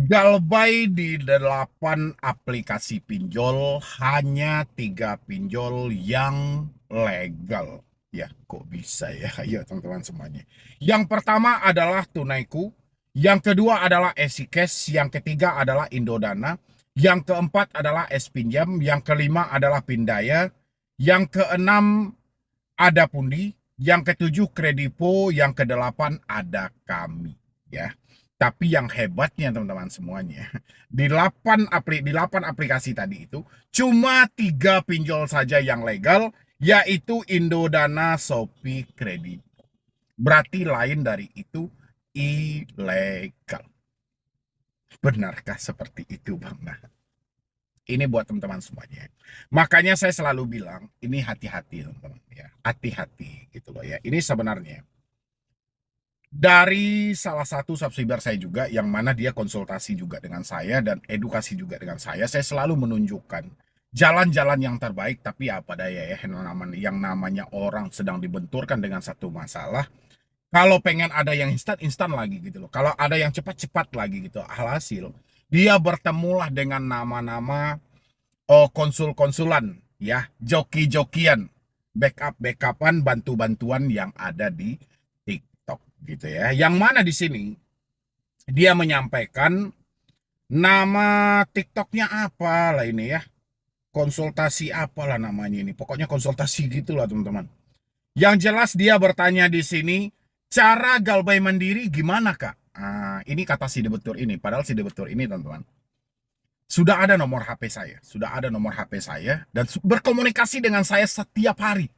Galbay di 8 aplikasi pinjol, hanya 3 pinjol yang legal. Ya, kok bisa ya? Ayo teman-teman semuanya. Yang pertama adalah Tunaiku, yang kedua adalah EasyCash, yang ketiga adalah Indodana, yang keempat adalah Pinjam, yang kelima adalah Pindaya, yang keenam ada Pundi, yang ketujuh Kredipo, yang kedelapan ada kami. Ya. Tapi yang hebatnya teman-teman semuanya, di 8 aplikasi tadi itu, cuma 3 pinjol saja yang legal, yaitu Indodana, Shopee, Kredipo. Berarti lain dari itu ilegal. Benarkah seperti itu, Bang? Nah, ini buat teman-teman semuanya. Makanya saya selalu bilang, ini hati-hati teman-teman ya. Hati-hati gitu loh ya. Ini sebenarnya dari salah satu subscriber saya juga, yang mana dia konsultasi juga dengan saya dan edukasi juga dengan saya selalu menunjukkan jalan-jalan yang terbaik. Tapi apa daya ya, yang namanya orang sedang dibenturkan dengan satu masalah. Kalau pengen ada yang instan lagi gitu loh. Kalau ada yang cepat-cepat lagi gitu. Alhasil dia bertemulah dengan nama-nama konsul-konsulan ya, joki-jokian, backupan, bantu-bantuan yang ada di TikTok gitu ya. Yang mana di sini dia menyampaikan nama TikToknya apa lah ini ya. Konsultasi apalah namanya ini. Pokoknya konsultasi gitulah teman-teman. Yang jelas dia bertanya di sini, cara galbay mandiri gimana Kak? Ini kata si debetur ini. Padahal si debetur ini teman-teman, sudah ada nomor HP saya. Sudah ada nomor HP saya. Dan berkomunikasi dengan saya setiap hari.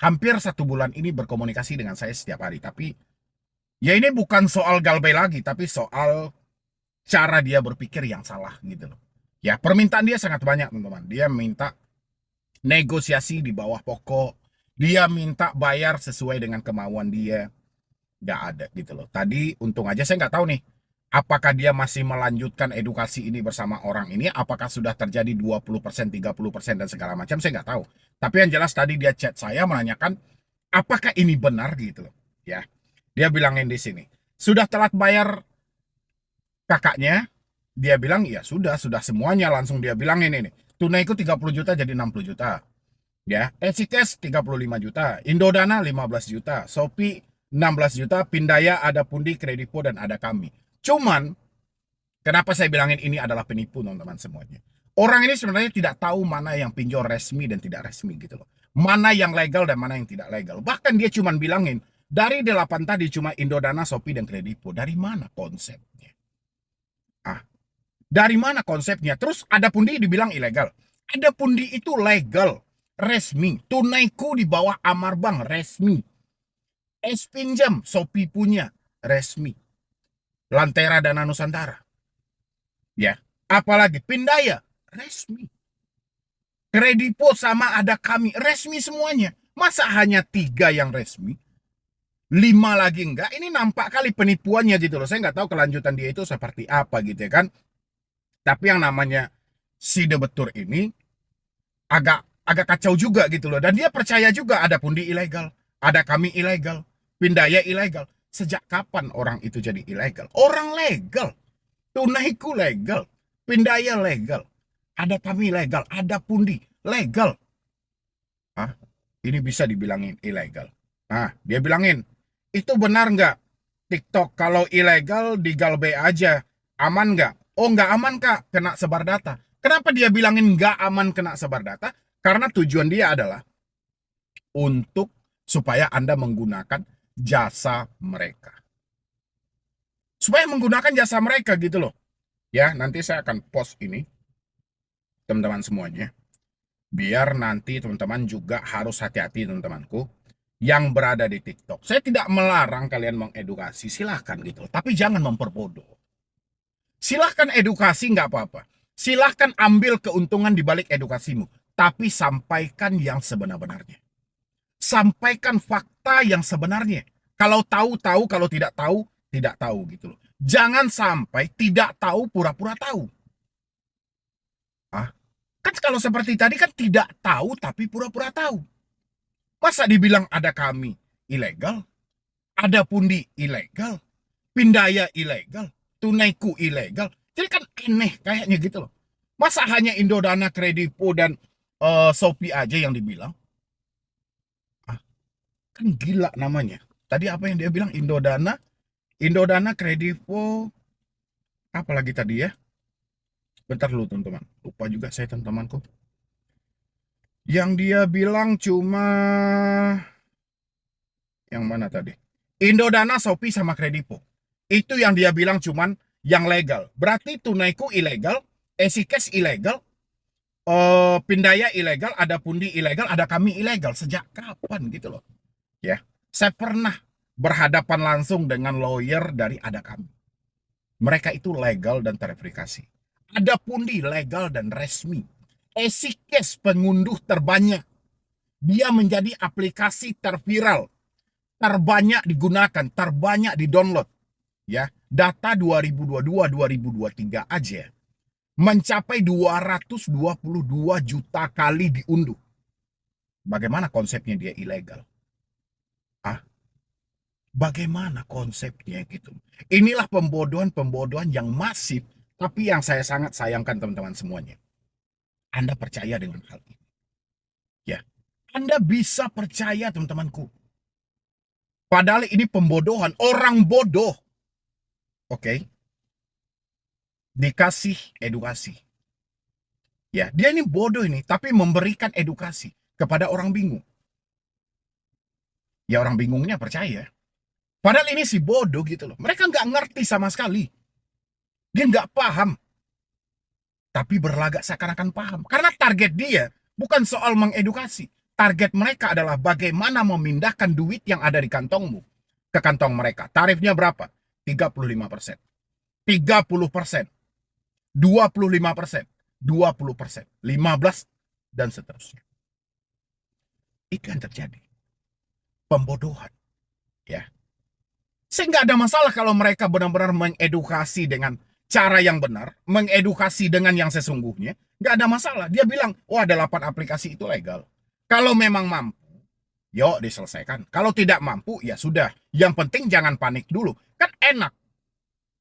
Hampir 1 bulan ini berkomunikasi dengan saya setiap hari. Tapi ya ini bukan soal galbay lagi. Tapi soal cara dia berpikir yang salah gitu loh. Ya permintaan dia sangat banyak teman-teman. Dia minta negosiasi di bawah pokok. Dia minta bayar sesuai dengan kemauan dia. Nggak ada gitu loh. Tadi untung aja saya nggak tahu nih, apakah dia masih melanjutkan edukasi ini bersama orang ini, apakah sudah terjadi 20%, 30% dan segala macam, saya nggak tahu. Tapi yang jelas tadi dia chat saya menanyakan, apakah ini benar gitu loh. Ya, dia bilangin di sini, sudah telat bayar kakaknya, dia bilang, ya sudah semuanya langsung dia bilangin ini. Tunaiku 30 juta jadi 60 juta. Ya, EasyCash 35 juta, Indodana 15 juta, Shopee 16 juta, Pindaya, ada Pundi, Kredipo, dan ada kami. Cuman, kenapa saya bilangin ini adalah penipu teman-teman semuanya. Orang ini sebenarnya tidak tahu mana yang pinjol resmi dan tidak resmi gitu loh. Mana yang legal dan mana yang tidak legal. Bahkan dia cuman bilangin, dari 8 tadi cuma Indodana, Shopee, dan Kredipo. Dari mana konsepnya? Dari mana konsepnya? Terus ada Pundi dibilang ilegal. Ada Pundi itu legal, resmi. Tunaiku di bawah Amar Bank, resmi. Pinjam, Shopee punya, resmi. Lantera Dana Nusantara. Ya, apalagi Pindaya, resmi. Kredipo sama ada kami, resmi semuanya. Masa hanya 3 yang resmi? 5 lagi enggak? Ini nampak kali penipuannya gitu loh. Saya nggak tahu kelanjutan dia itu seperti apa gitu ya kan. Tapi yang namanya si debetur ini agak agak kacau juga gitu loh. Dan dia percaya juga ada Pundi ilegal, ada kami ilegal, Pindaya ilegal. Sejak kapan orang itu jadi ilegal? Orang legal. Tunaiku legal, Pindaya legal, ada kami legal, ada Pundi legal. Hah? Ini bisa dibilangin ilegal. Nah, dia bilangin, itu benar nggak? TikTok kalau ilegal di Galbay aja, aman nggak? Oh nggak aman Kak, kena sebar data. Kenapa dia bilangin nggak aman kena sebar data? Karena tujuan dia adalah untuk supaya Anda menggunakan jasa mereka. Supaya menggunakan jasa mereka gitu loh. Ya, nanti saya akan post ini, teman-teman semuanya. Biar nanti teman-teman juga harus hati-hati teman-temanku yang berada di TikTok. Saya tidak melarang kalian mengedukasi, silahkan gitu. Tapi jangan memperbodoh. Silahkan edukasi, nggak apa-apa. Silahkan ambil keuntungan di balik edukasimu. Tapi sampaikan yang sebenar-benarnya. Sampaikan fakta yang sebenarnya. Kalau tahu, tahu. Kalau tidak tahu, tidak tahu gitu loh. Jangan sampai tidak tahu, pura-pura tahu. Kan kalau seperti tadi kan tidak tahu tapi pura-pura tahu. Masa dibilang ada kami ilegal, ada Pundi ilegal, Pindaya ilegal, Tunaiku ilegal. Jadi kan aneh kayaknya gitu loh. Masa hanya Indodana, Kredivo, dan Shopee aja yang dibilang? Ah, kan gila namanya. Tadi apa yang dia bilang? Indodana, Kredivo, apa lagi tadi ya? Bentar dulu teman-teman. Lupa juga saya teman-temanku. Yang dia bilang cuma yang mana tadi? Indodana, Shopee, sama Kredivo. Itu yang dia bilang cuman yang legal. Berarti tunaiku ilegal, EasyCash ilegal, Pindaya ilegal, ada Pundi ilegal, ada kami ilegal. Sejak kapan gitu loh? Ya, saya pernah berhadapan langsung dengan lawyer dari ada kami. Mereka itu legal dan terverifikasi. Ada Pundi legal dan resmi. EasyCash pengunduh terbanyak. Dia menjadi aplikasi terviral, terbanyak digunakan, terbanyak di-download. Ya, data 2022-2023 aja mencapai 222 juta kali diunduh. Bagaimana konsepnya dia ilegal? Ah, bagaimana konsepnya gitu? Inilah pembodohan-pembodohan yang masif, tapi yang saya sangat sayangkan teman-teman semuanya. Anda percaya dengan hal ini? Ya, Anda bisa percaya teman-temanku. Padahal ini pembodohan, orang bodoh. Oke, dikasih edukasi. Ya, dia ini bodoh ini, tapi memberikan edukasi kepada orang bingung. Ya orang bingungnya percaya. Padahal ini si bodoh gitu loh. Mereka nggak ngerti sama sekali. Dia nggak paham. Tapi berlagak seakan-akan paham. Karena target dia bukan soal mengedukasi. Target mereka adalah bagaimana memindahkan duit yang ada di kantongmu ke kantong mereka. Tarifnya berapa? 35%. 30%. 25%. 20%. 15%. Dan seterusnya. Itu yang terjadi. Pembodohan. Ya. Saya nggak ada masalah kalau mereka benar-benar mengedukasi dengan cara yang benar, mengedukasi dengan yang sesungguhnya, nggak ada masalah. Dia bilang, oh ada 8 aplikasi itu legal. Kalau memang mampu, yuk diselesaikan. Kalau tidak mampu, ya sudah. Yang penting jangan panik dulu. Kan enak.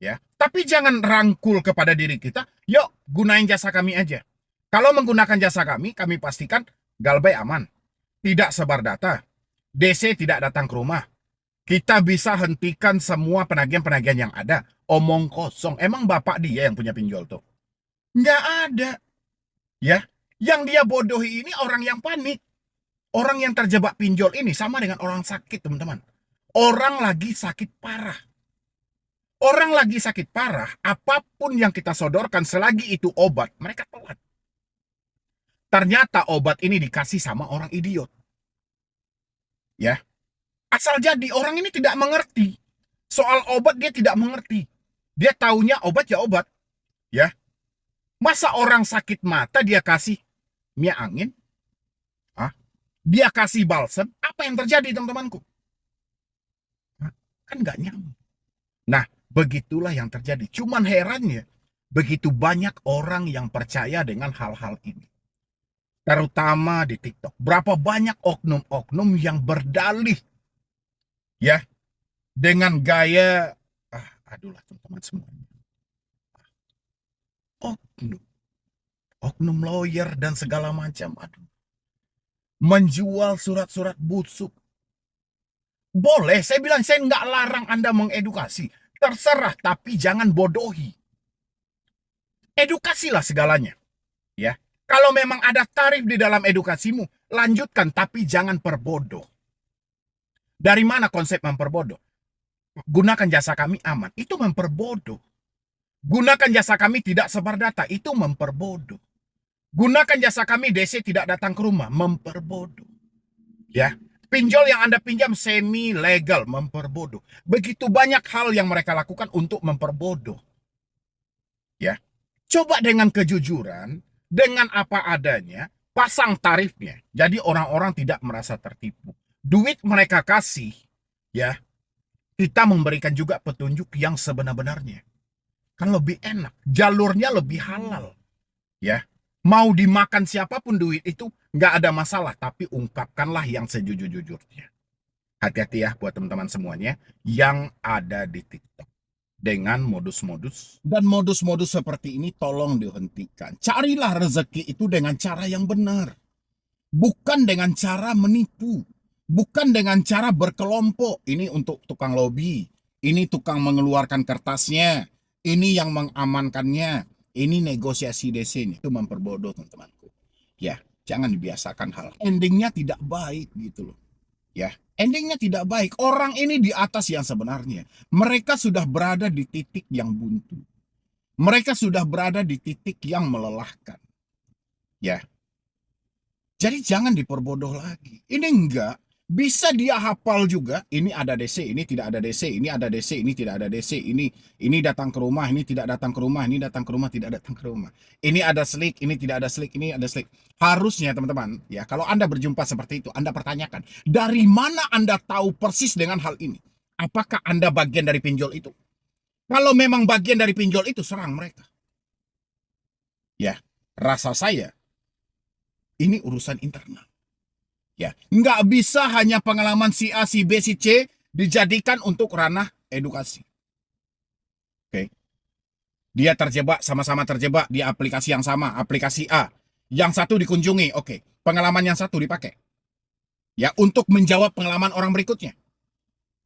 Ya, tapi jangan rangkul kepada diri kita, yuk gunain jasa kami aja. Kalau menggunakan jasa kami pastikan Galbay aman. Tidak sebar data. DC tidak datang ke rumah. Kita bisa hentikan semua penagihan-penagihan yang ada. Omong kosong. Emang bapak dia yang punya pinjol tuh? Nggak ada. Ya, yang dia bodohi ini orang yang panik. Orang yang terjebak pinjol ini sama dengan orang sakit, teman-teman. Orang lagi sakit parah. Orang lagi sakit parah, apapun yang kita sodorkan selagi itu obat, mereka telat. Ternyata obat ini dikasih sama orang idiot. Ya, asal jadi orang ini tidak mengerti. Soal obat dia tidak mengerti. Dia taunya obat ya obat. Ya. Masa orang sakit mata dia kasih minyak angin? Hah? Dia kasih balsem? Apa yang terjadi teman-temanku? Kan nggak nyambung. Nah, begitulah yang terjadi. Cuman herannya, begitu banyak orang yang percaya dengan hal-hal ini. Terutama di TikTok. Berapa banyak oknum-oknum yang berdalih. Ya, dengan gaya, aduh teman-teman semuanya. Oknum. Oknum lawyer dan segala macam. Aduh. Menjual surat-surat busuk. Boleh, saya bilang saya nggak larang Anda mengedukasi. Terserah, tapi jangan bodohi. Edukasilah segalanya. Ya, kalau memang ada tarif di dalam edukasimu, lanjutkan, tapi jangan perbodoh. Dari mana konsep memperbodoh? Gunakan jasa kami aman, itu memperbodoh. Gunakan jasa kami tidak sebar data, itu memperbodoh. Gunakan jasa kami DC tidak datang ke rumah, memperbodoh. Ya, pinjol yang Anda pinjam semi legal, memperbodoh. Begitu banyak hal yang mereka lakukan untuk memperbodoh. Ya, coba dengan kejujuran, dengan apa adanya, pasang tarifnya. Jadi orang-orang tidak merasa tertipu. Duit mereka kasih, ya, kita memberikan juga petunjuk yang sebenar-benarnya. Kan lebih enak, jalurnya lebih halal. Ya, mau dimakan siapapun duit itu nggak ada masalah, tapi ungkapkanlah yang sejujur-jujurnya. Hati-hati ya buat teman-teman semuanya yang ada di TikTok. dengan modus-modus. Dan modus-modus seperti ini tolong dihentikan. Carilah rezeki itu dengan cara yang benar. Bukan dengan cara menipu. Bukan dengan cara berkelompok. Ini untuk tukang lobi. Ini tukang mengeluarkan kertasnya. Ini yang mengamankannya. Ini negosiasi DC. Itu memperbodoh teman-temanku. Ya, jangan dibiasakan hal. Endingnya tidak baik gitu loh. Ya, endingnya tidak baik. Orang ini di atas yang sebenarnya. Mereka sudah berada di titik yang buntu. Mereka sudah berada di titik yang melelahkan. Ya, jadi jangan diperbodoh lagi. Ini enggak. Bisa dia hafal juga, ini ada DC, ini tidak ada DC, ini ada DC, ini tidak ada DC, ini datang ke rumah, ini tidak datang ke rumah, ini datang ke rumah, tidak datang ke rumah. Ini ada slik, ini tidak ada slik, ini ada slik. Harusnya teman-teman, ya kalau Anda berjumpa seperti itu, Anda pertanyakan, dari mana Anda tahu persis dengan hal ini? Apakah Anda bagian dari pinjol itu? Kalau memang bagian dari pinjol itu, serang mereka. Ya, rasa saya, ini urusan internal. Ya, nggak bisa hanya pengalaman si A, si B, si C dijadikan untuk ranah edukasi. Oke. Dia terjebak, sama-sama terjebak di aplikasi yang sama, aplikasi A. Yang satu dikunjungi, oke. Pengalaman yang satu dipakai. Ya, untuk menjawab pengalaman orang berikutnya.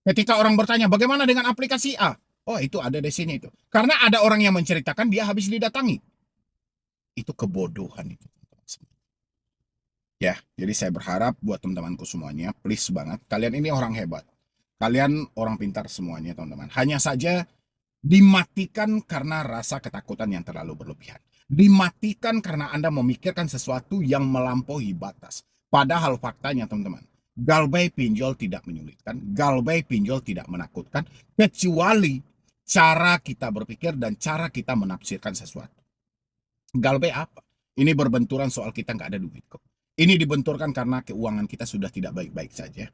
Ketika orang bertanya, bagaimana dengan aplikasi A? Oh, itu ada di sini itu. Karena ada orang yang menceritakan, dia habis didatangi. Itu kebodohan itu. Ya, jadi saya berharap buat teman-temanku semuanya, please banget, kalian ini orang hebat. Kalian orang pintar semuanya, teman-teman. Hanya saja dimatikan karena rasa ketakutan yang terlalu berlebihan. Dimatikan karena Anda memikirkan sesuatu yang melampaui batas. Padahal faktanya, teman-teman, galbay pinjol tidak menyulitkan, galbay pinjol tidak menakutkan, kecuali cara kita berpikir dan cara kita menafsirkan sesuatu. Galbay apa? Ini berbenturan soal kita nggak ada duit kok. Ini dibenturkan karena keuangan kita sudah tidak baik-baik saja.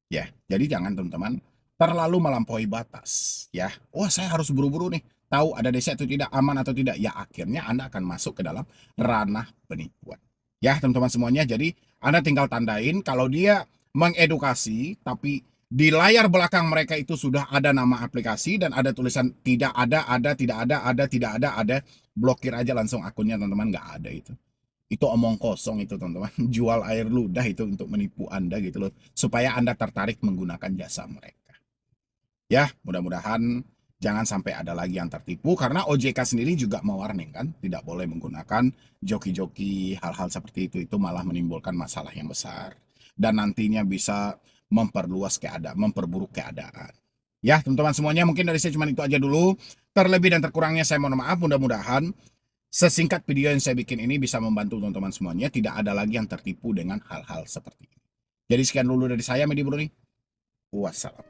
Ya, jadi jangan teman-teman terlalu melampaui batas. Ya, wah saya harus buru-buru nih. Tahu ada desa atau tidak, aman atau tidak. Ya akhirnya Anda akan masuk ke dalam ranah penipuan. Ya teman-teman semuanya, jadi Anda tinggal tandain kalau dia mengedukasi, tapi di layar belakang mereka itu sudah ada nama aplikasi dan ada tulisan tidak ada, tidak ada, tidak ada, blokir aja langsung akunnya teman-teman, nggak ada itu. Itu omong kosong itu teman-teman. Jual air ludah itu untuk menipu Anda gitu loh. Supaya Anda tertarik menggunakan jasa mereka. Ya, mudah-mudahan jangan sampai ada lagi yang tertipu. Karena OJK sendiri juga mewarning kan. Tidak boleh menggunakan joki-joki hal-hal seperti itu. Itu malah menimbulkan masalah yang besar. Dan nantinya bisa memperluas keadaan, memperburuk keadaan. Ya, teman-teman semuanya, mungkin dari saya cuma itu aja dulu. Terlebih dan terkurangnya saya mohon maaf. Mudah-mudahan sesingkat video yang saya bikin ini bisa membantu teman-teman semuanya. Tidak ada lagi yang tertipu dengan hal-hal seperti ini. Jadi sekian dulu dari saya, Medi Bro nih. Wassalam.